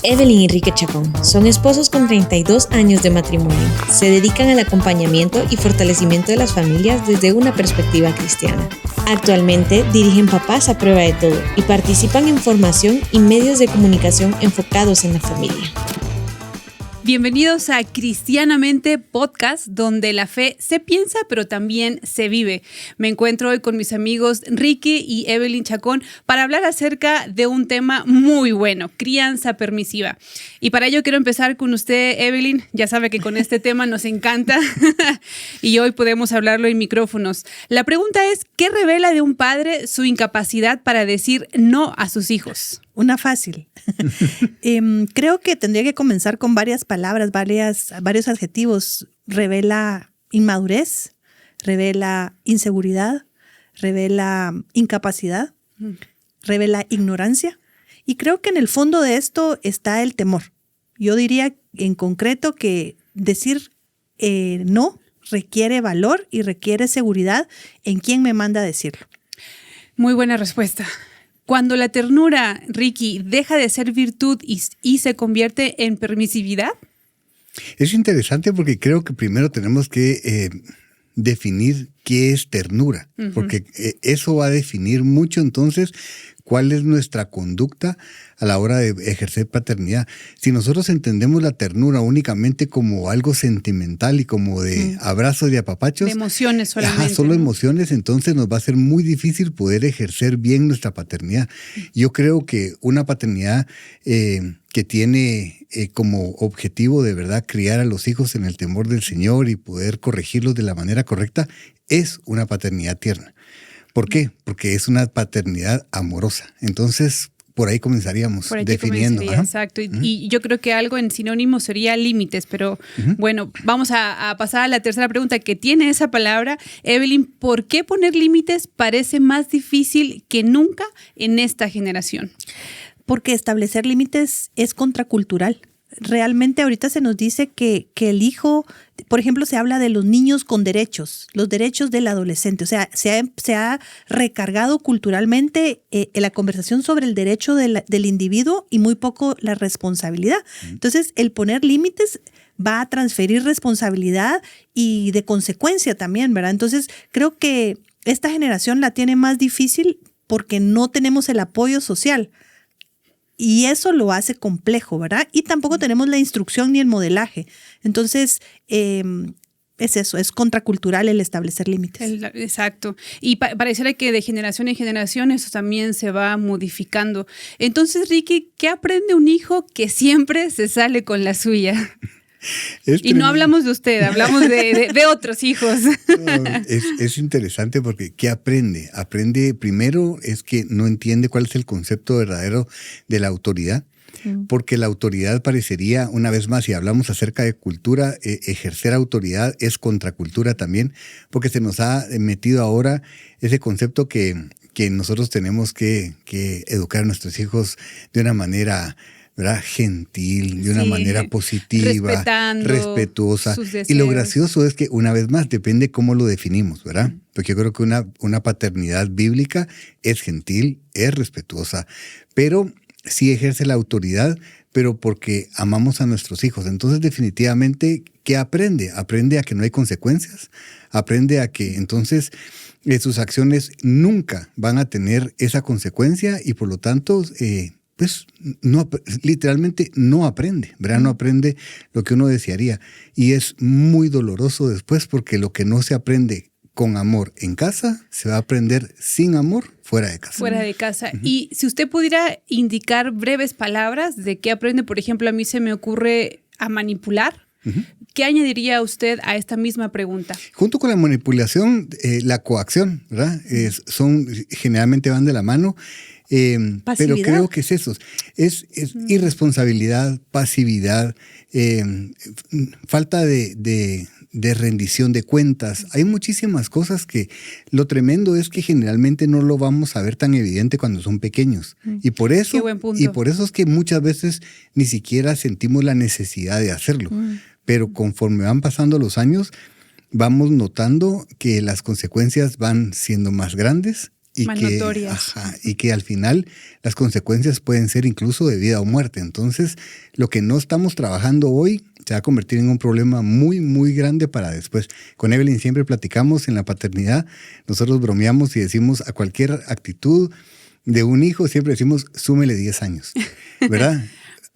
Evelyn y Enrique Chacón son esposos con 32 años de matrimonio. Se dedican al acompañamiento y fortalecimiento de las familias desde una perspectiva cristiana. Actualmente dirigen Papás a Prueba de Todo y participan en formación y medios de comunicación enfocados en la familia. Bienvenidos a Cristianamente Podcast, donde la fe se piensa, pero también se vive. Me encuentro hoy con mis amigos Ricky y Evelyn Chacón para hablar acerca de un tema muy bueno, crianza permisiva. Y para ello quiero empezar con usted, Evelyn. Ya sabe que con este tema nos encanta y hoy podemos hablarlo en micrófonos. La pregunta es, ¿qué revela de un padre su incapacidad para decir no a sus hijos? Una fácil. Creo que tendría que comenzar con varias palabras, varios adjetivos. Revela inmadurez, revela inseguridad, revela incapacidad, revela ignorancia. Y creo que en el fondo de esto está el temor. Yo diría en concreto que decir no requiere valor y requiere seguridad en quien me manda a decirlo. Muy buena respuesta. Cuando la ternura, Ricky, deja de ser virtud y se convierte en permisividad. Es interesante porque creo que primero tenemos que definir qué es ternura, porque eso va a definir mucho entonces cuál es nuestra conducta a la hora de ejercer paternidad. Si nosotros entendemos la ternura únicamente como algo sentimental y como de abrazos y apapachos, de emociones solamente. Solo ¿no? emociones, entonces nos va a ser muy difícil poder ejercer bien nuestra paternidad. Yo creo que una paternidad que tiene como objetivo de verdad criar a los hijos en el temor del Señor y poder corregirlos de la manera correcta, es una paternidad tierna. ¿Por qué? Porque es una paternidad amorosa. Entonces, por ahí comenzaríamos definiendo. Exacto. Y yo creo que algo en sinónimo sería límites, pero bueno, vamos a pasar a la tercera pregunta que tiene esa palabra. Evelyn, ¿por qué poner límites parece más difícil que nunca en esta generación? Porque establecer límites es contracultural. Realmente ahorita se nos dice que el hijo, por ejemplo, se habla de los niños con derechos, los derechos del adolescente. O sea, se ha recargado culturalmente la conversación sobre el derecho del individuo y muy poco la responsabilidad. Entonces, el poner límites va a transferir responsabilidad y de consecuencia también, ¿verdad? Entonces, creo que esta generación la tiene más difícil porque no tenemos el apoyo social. Y eso lo hace complejo, ¿verdad? Y tampoco tenemos la instrucción ni el modelaje. Entonces, es eso, es contracultural el establecer límites. Exacto. Y pareciera que de generación en generación eso también se va modificando. Entonces, Ricky, ¿qué aprende un hijo que siempre se sale con la suya? Y no hablamos de usted, hablamos de otros hijos. No, es interesante porque ¿qué aprende? Aprende primero es que no entiende cuál es el concepto verdadero de la autoridad. Porque la autoridad parecería, una vez más, si hablamos acerca de cultura, ejercer autoridad es contracultura también, porque se nos ha metido ahora ese concepto que nosotros tenemos que educar a nuestros hijos de una manera, ¿verdad?, gentil, de una manera positiva, respetuosa. Y lo gracioso es que, una vez más, depende cómo lo definimos, ¿verdad? Porque yo creo que una paternidad bíblica es gentil, es respetuosa, pero sí ejerce la autoridad, pero porque amamos a nuestros hijos. Entonces, definitivamente, ¿qué aprende? Aprende a que no hay consecuencias, aprende a que entonces sus acciones nunca van a tener esa consecuencia y por lo tanto pues no, literalmente no aprende, ¿verdad? No aprende lo que uno desearía. Y es muy doloroso después porque lo que no se aprende con amor en casa, se va a aprender sin amor fuera de casa. Fuera de casa. Y si usted pudiera indicar breves palabras de qué aprende, por ejemplo, a mí se me ocurre a manipular. ¿Qué añadiría usted a esta misma pregunta? Junto con la manipulación, la coacción, ¿verdad? Generalmente van de la mano. Pero creo que es eso, es irresponsabilidad, pasividad, falta de rendición de cuentas. Hay muchísimas cosas que lo tremendo es que generalmente no lo vamos a ver tan evidente cuando son pequeños. Y por eso, es que muchas veces ni siquiera sentimos la necesidad de hacerlo. Pero conforme van pasando los años, vamos notando que las consecuencias van siendo más grandes y más que, notorias. y que al final las consecuencias pueden ser incluso de vida o muerte. Entonces, lo que no estamos trabajando hoy se va a convertir en un problema muy, muy grande para después. Con Evelyn siempre platicamos en la paternidad, nosotros bromeamos y decimos a cualquier actitud de un hijo, siempre decimos, súmele 10 años, ¿verdad?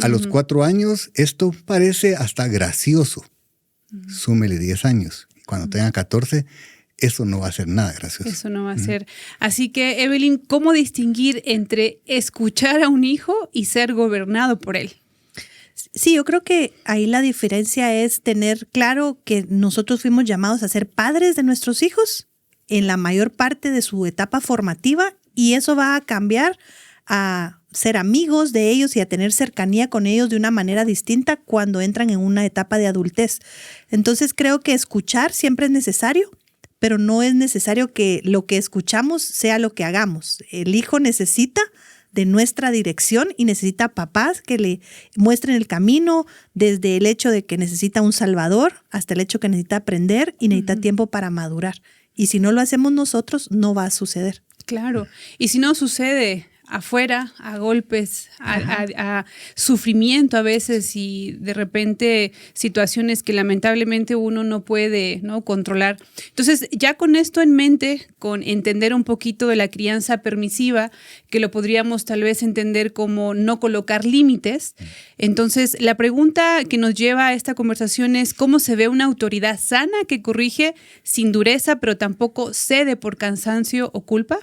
A los 4 años, esto parece hasta gracioso. Súmele 10 años. Cuando tenga 14, eso no va a ser nada gracioso. Eso no va a ser. Así que, Evelyn, ¿cómo distinguir entre escuchar a un hijo y ser gobernado por él? Sí, yo creo que ahí la diferencia es tener claro que nosotros fuimos llamados a ser padres de nuestros hijos en la mayor parte de su etapa formativa, y eso va a cambiar a ser amigos de ellos y a tener cercanía con ellos de una manera distinta cuando entran en una etapa de adultez. Entonces creo que escuchar siempre es necesario, pero no es necesario que lo que escuchamos sea lo que hagamos. El hijo necesita de nuestra dirección y necesita papás que le muestren el camino, desde el hecho de que necesita un salvador hasta el hecho que necesita aprender y necesita tiempo para madurar. Y si no lo hacemos nosotros, no va a suceder. Claro. Y si no sucede afuera, a golpes, a sufrimiento a veces, y de repente situaciones que lamentablemente uno no puede, ¿no?, controlar. Entonces, ya con esto en mente, con entender un poquito de la crianza permisiva, que lo podríamos tal vez entender como no colocar límites, entonces la pregunta que nos lleva a esta conversación es: ¿cómo se ve una autoridad sana que corrige sin dureza, pero tampoco cede por cansancio o culpa?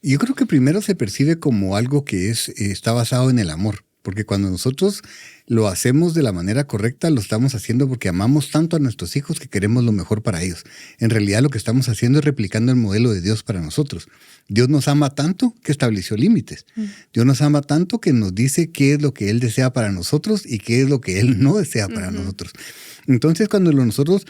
Yo creo que primero se percibe como algo que está basado en el amor, porque cuando nosotros lo hacemos de la manera correcta, lo estamos haciendo porque amamos tanto a nuestros hijos que queremos lo mejor para ellos. En realidad lo que estamos haciendo es replicando el modelo de Dios para nosotros. Dios nos ama tanto que estableció límites. Dios nos ama tanto que nos dice qué es lo que Él desea para nosotros y qué es lo que Él no desea para nosotros. Entonces, cuando nosotros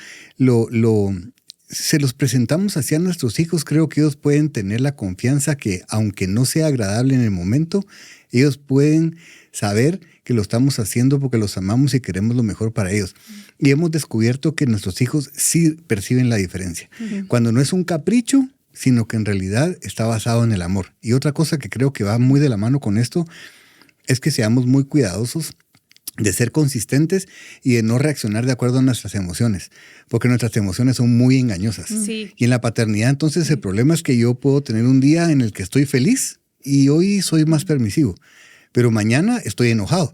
se los presentamos hacia nuestros hijos, creo que ellos pueden tener la confianza que, aunque no sea agradable en el momento, ellos pueden saber que lo estamos haciendo porque los amamos y queremos lo mejor para ellos. Y hemos descubierto que nuestros hijos sí perciben la diferencia. Cuando no es un capricho, sino que en realidad está basado en el amor. Y otra cosa que creo que va muy de la mano con esto es que seamos muy cuidadosos de ser consistentes y de no reaccionar de acuerdo a nuestras emociones, porque nuestras emociones son muy engañosas. Sí. Y en la paternidad, entonces, el problema es que yo puedo tener un día en el que estoy feliz y hoy soy más permisivo, pero mañana estoy enojado.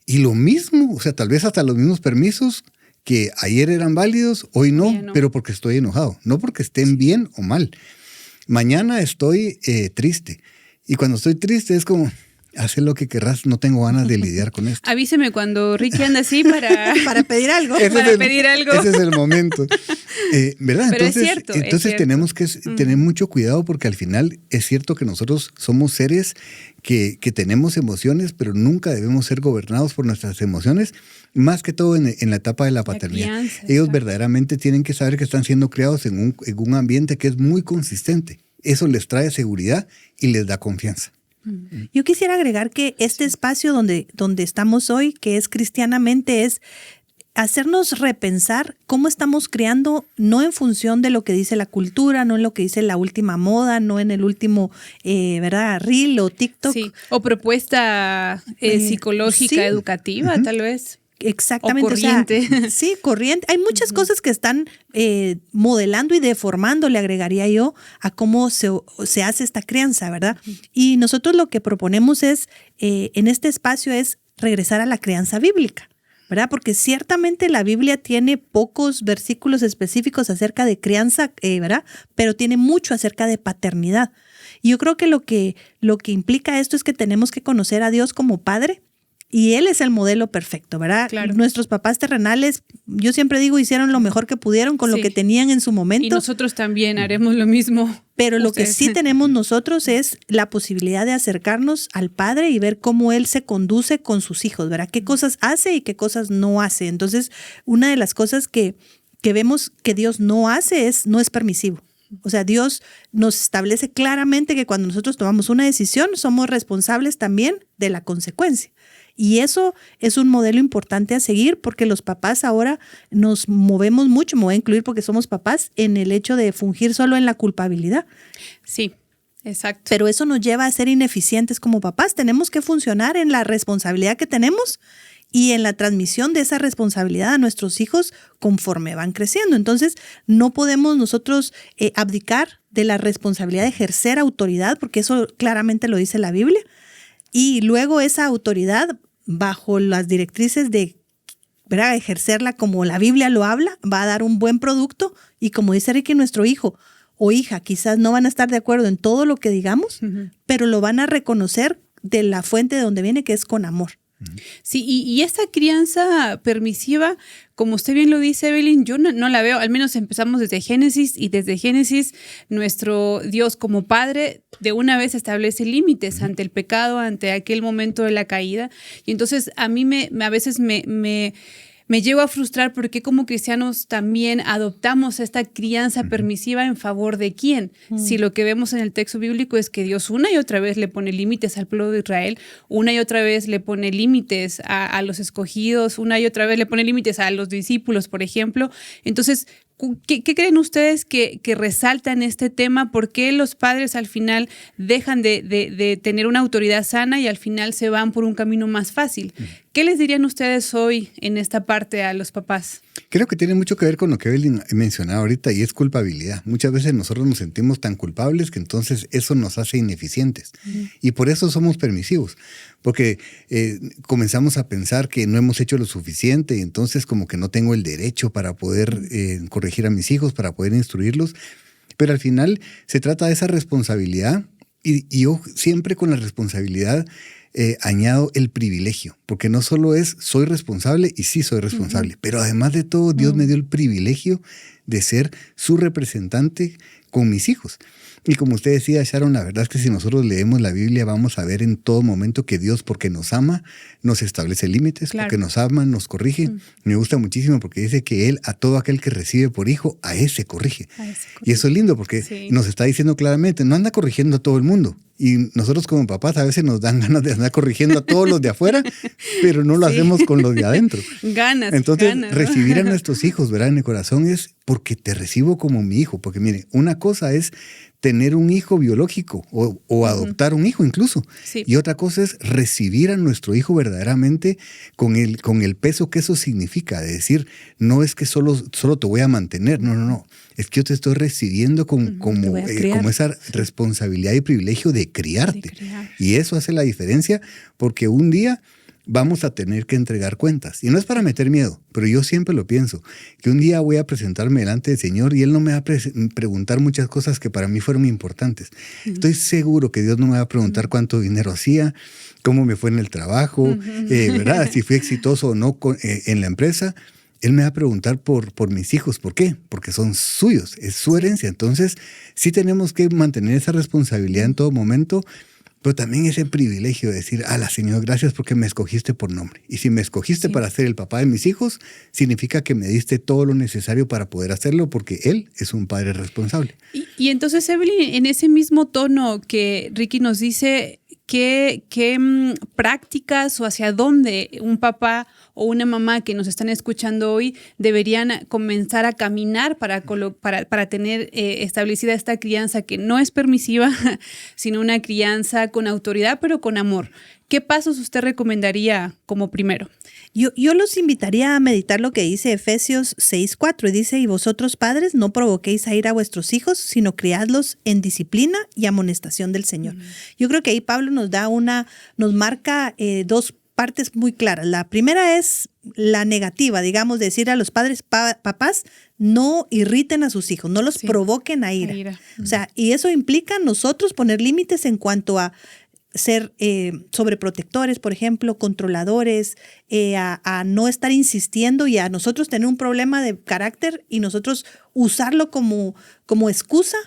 Y lo mismo, o sea, tal vez hasta los mismos permisos que ayer eran válidos, hoy no, pero porque estoy enojado, no porque estén bien o mal. Mañana estoy triste, y cuando estoy triste es como: haz lo que querrás, no tengo ganas de lidiar con esto. Avíseme cuando Ricky anda así para pedir algo. Pedir algo. Ese es el momento. ¿Verdad? Pero entonces, es cierto. Tenemos que tener mucho cuidado, porque al final es cierto que nosotros somos seres que tenemos emociones, pero nunca debemos ser gobernados por nuestras emociones, más que todo en la etapa de la paternidad. Crianza, ellos exacto. verdaderamente tienen que saber que están siendo criados en un ambiente que es muy consistente. Eso les trae seguridad y les da confianza. Yo quisiera agregar que este espacio donde estamos hoy, que es Cristianamente, es hacernos repensar cómo estamos criando, no en función de lo que dice la cultura, no en lo que dice la última moda, no en el último, ¿verdad?, reel o TikTok. Sí, o propuesta psicológica, sí. educativa, tal vez. Exactamente. O corriente. O sea, sí, corriente. Hay muchas cosas que están modelando y deformando, le agregaría yo, a cómo se hace esta crianza, ¿verdad? Y nosotros lo que proponemos es, en este espacio, es regresar a la crianza bíblica, ¿verdad? Porque ciertamente la Biblia tiene pocos versículos específicos acerca de crianza, ¿verdad? Pero tiene mucho acerca de paternidad. Y yo creo que lo que implica esto es que tenemos que conocer a Dios como Padre. Y Él es el modelo perfecto, ¿verdad? Claro. Nuestros papás terrenales, yo siempre digo, hicieron lo mejor que pudieron con lo que tenían en su momento. Y nosotros también haremos lo mismo. Pero lo que sí tenemos nosotros es la posibilidad de acercarnos al Padre y ver cómo Él se conduce con sus hijos, ¿verdad? Qué cosas hace y qué cosas no hace. Entonces, una de las cosas que vemos que Dios no hace no es permisivo. O sea, Dios nos establece claramente que cuando nosotros tomamos una decisión, somos responsables también de la consecuencia. Y eso es un modelo importante a seguir, porque los papás ahora nos movemos mucho, me voy a incluir porque somos papás, en el hecho de fungir solo en la culpabilidad. Sí. Exacto. Pero eso nos lleva a ser ineficientes como papás. Tenemos que funcionar en la responsabilidad que tenemos y en la transmisión de esa responsabilidad a nuestros hijos conforme van creciendo. Entonces, no podemos nosotros abdicar de la responsabilidad de ejercer autoridad, porque eso claramente lo dice la Biblia. Y luego esa autoridad, bajo las directrices de, ¿verdad?, ejercerla como la Biblia lo habla, va a dar un buen producto. Y como dice Ricky, nuestro hijo o hija quizás no van a estar de acuerdo en todo lo que digamos, pero lo van a reconocer de la fuente de donde viene, que es con amor. Sí, y esta crianza permisiva, como usted bien lo dice, Evelyn, yo no la veo. Al menos empezamos desde Génesis, y desde Génesis nuestro Dios como Padre de una vez establece límites ante el pecado, ante aquel momento de la caída. Y entonces a mí a veces me llego a frustrar porque como cristianos también adoptamos esta crianza permisiva en favor de quién. Si lo que vemos en el texto bíblico es que Dios una y otra vez le pone límites al pueblo de Israel, una y otra vez le pone límites a los escogidos, una y otra vez le pone límites a los discípulos, por ejemplo. Entonces, ¿qué creen ustedes que resalta en este tema? ¿Por qué los padres al final dejan de tener una autoridad sana y al final se van por un camino más fácil? ¿Qué les dirían ustedes hoy en esta parte a los papás? Creo que tiene mucho que ver con lo que Evelyn mencionaba ahorita, y es culpabilidad. Muchas veces nosotros nos sentimos tan culpables que entonces eso nos hace ineficientes. Y por eso somos permisivos, porque comenzamos a pensar que no hemos hecho lo suficiente, y entonces como que no tengo el derecho para poder corregir a mis hijos, para poder instruirlos. Pero al final se trata de esa responsabilidad, y yo siempre con la responsabilidad añado el privilegio, porque no solo es soy responsable, y sí soy responsable, pero además de todo Dios me dio el privilegio de ser su representante con mis hijos. Y como usted decía, Sharon, la verdad es que si nosotros leemos la Biblia vamos a ver en todo momento que Dios, porque nos ama, nos establece límites, claro, porque nos ama, nos corrige. Me gusta muchísimo porque dice que Él a todo aquel que recibe por hijo, a ese corrige. Y eso es lindo porque nos está diciendo claramente, no anda corrigiendo a todo el mundo. Y nosotros como papás a veces nos dan ganas de andar corrigiendo a todos los de afuera, pero no lo hacemos con los de adentro. Entonces, recibir a nuestros hijos, ¿verdad?, en el corazón es porque te recibo como mi hijo. Porque mire, una cosa es tener un hijo biológico o adoptar un hijo incluso. Sí. Y otra cosa es recibir a nuestro hijo verdaderamente con el peso que eso significa. De decir, no es que solo te voy a mantener, no. Es que yo te estoy recibiendo como esa responsabilidad y privilegio de criarte. Y eso hace la diferencia, porque un día vamos a tener que entregar cuentas. Y no es para meter miedo, pero yo siempre lo pienso, que un día voy a presentarme delante del Señor y Él no me va a preguntar muchas cosas que para mí fueron importantes. Estoy seguro que Dios no me va a preguntar cuánto dinero hacía, cómo me fue en el trabajo, ¿verdad?, si fui exitoso o no en la empresa. Él me va a preguntar por mis hijos. ¿Por qué? Porque son suyos, es su herencia. Entonces, sí tenemos que mantener esa responsabilidad en todo momento, pero también ese privilegio de decir, Señor, gracias porque me escogiste por nombre. Y si me escogiste para ser el papá de mis hijos, significa que me diste todo lo necesario para poder hacerlo, porque Él es un padre responsable. Y entonces, Evelyn, en ese mismo tono que Ricky nos dice, ¿qué prácticas o hacia dónde un papá o una mamá que nos están escuchando hoy deberían comenzar a caminar para tener establecida esta crianza que no es permisiva, sino una crianza con autoridad, pero con amor? ¿Qué pasos usted recomendaría como primero? Yo los invitaría a meditar lo que dice Efesios 6:4, y dice, y vosotros padres no provoquéis a ira a vuestros hijos, sino criadlos en disciplina y amonestación del Señor. Yo creo que ahí Pablo nos marca dos partes muy claras. La primera es la negativa, digamos, decir a los padres, papás, no irriten a sus hijos, no los provoquen a ira. O sea, y eso implica nosotros poner límites en cuanto a ser sobreprotectores, por ejemplo, controladores, a no estar insistiendo y a nosotros tener un problema de carácter y nosotros usarlo como excusa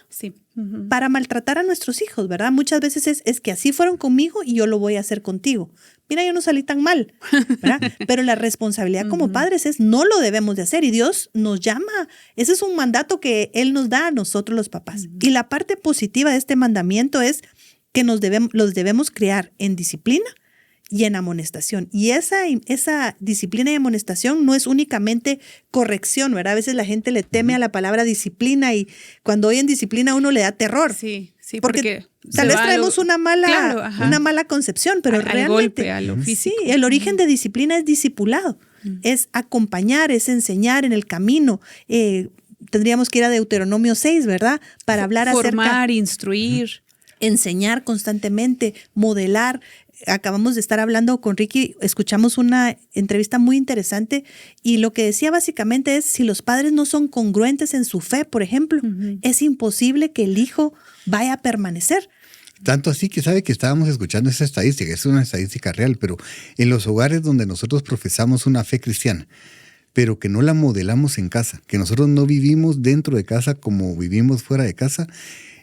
para maltratar a nuestros hijos, ¿verdad? Muchas veces es que así fueron conmigo y yo lo voy a hacer contigo. Mira, yo no salí tan mal, ¿verdad? Pero la responsabilidad como padres es no lo debemos de hacer, y Dios nos llama. Ese es un mandato que Él nos da a nosotros los papás. Y la parte positiva de este mandamiento es que los debemos criar en disciplina y en amonestación. Y esa disciplina y amonestación no es únicamente corrección, ¿verdad? A veces la gente le teme a la palabra disciplina, y cuando oyen disciplina a uno le da terror. Sí, porque tal vez traemos una mala concepción, pero realmente al golpe, a lo físico. Sí, el origen de disciplina es discipulado, es acompañar, es enseñar en el camino. Tendríamos que ir a Deuteronomio 6, ¿verdad? Para hablar formar, instruir, enseñar constantemente, modelar. Acabamos de estar hablando con Ricky, escuchamos una entrevista muy interesante y lo que decía básicamente es, si los padres no son congruentes en su fe, por ejemplo, es imposible que el hijo vaya a permanecer. Tanto así que sabe que estábamos escuchando esa estadística, es una estadística real, pero en los hogares donde nosotros profesamos una fe cristiana, pero que no la modelamos en casa, que nosotros no vivimos dentro de casa como vivimos fuera de casa,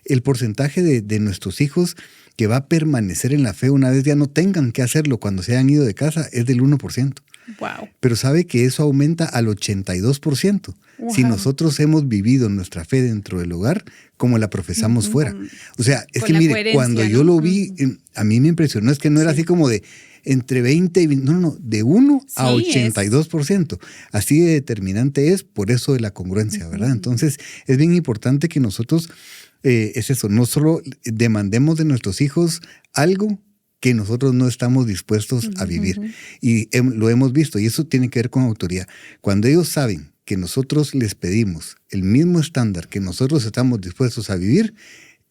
el porcentaje de nuestros hijos que va a permanecer en la fe una vez ya no tengan que hacerlo cuando se hayan ido de casa es del 1%. Wow. Pero sabe que eso aumenta al 82%. Wow. Si nosotros hemos vivido nuestra fe dentro del hogar como la profesamos fuera. O sea, es que mire, cuando yo lo vi, a mí me impresionó, es que no era así como de entre 20 y 20, no, de 1 a 82%. Así de determinante es, por eso de la congruencia, ¿verdad? Entonces, es bien importante que nosotros, es eso, no solo demandemos de nuestros hijos algo que nosotros no estamos dispuestos a vivir. Y lo hemos visto, y eso tiene que ver con autoridad. Cuando ellos saben que nosotros les pedimos el mismo estándar que nosotros estamos dispuestos a vivir,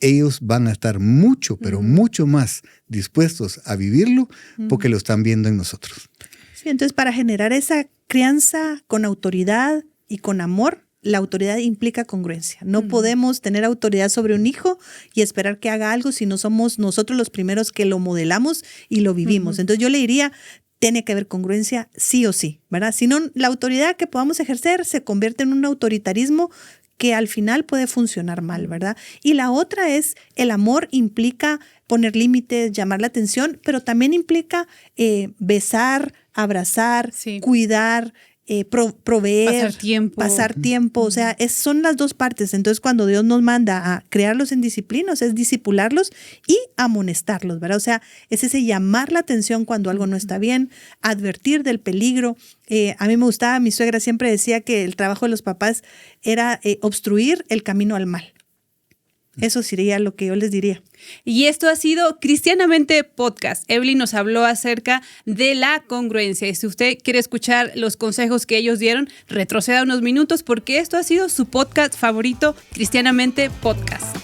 ellos van a estar mucho, pero mucho más dispuestos a vivirlo porque lo están viendo en nosotros. Sí, entonces, para generar esa crianza con autoridad y con amor, la autoridad implica congruencia. No podemos tener autoridad sobre un hijo y esperar que haga algo si no somos nosotros los primeros que lo modelamos y lo vivimos. Entonces, yo le diría, tiene que haber congruencia sí o sí, ¿verdad? Si no, la autoridad que podamos ejercer se convierte en un autoritarismo que al final puede funcionar mal, ¿verdad? Y la otra es, el amor implica poner límites, llamar la atención, pero también implica besar, abrazar, cuidar, proveer, pasar tiempo. O sea, son las dos partes. Entonces, cuando Dios nos manda a crearlos en disciplina, o sea, es discipularlos y amonestarlos, ¿verdad? O sea, es ese llamar la atención cuando algo no está bien, advertir del peligro. A mí me gustaba, mi suegra siempre decía que el trabajo de los papás era obstruir el camino al mal. Eso sería lo que yo les diría. Y esto ha sido Cristianamente Podcast. Evelyn nos habló acerca de la congruencia. Y si usted quiere escuchar los consejos que ellos dieron, retroceda unos minutos porque esto ha sido su podcast favorito, Cristianamente Podcast.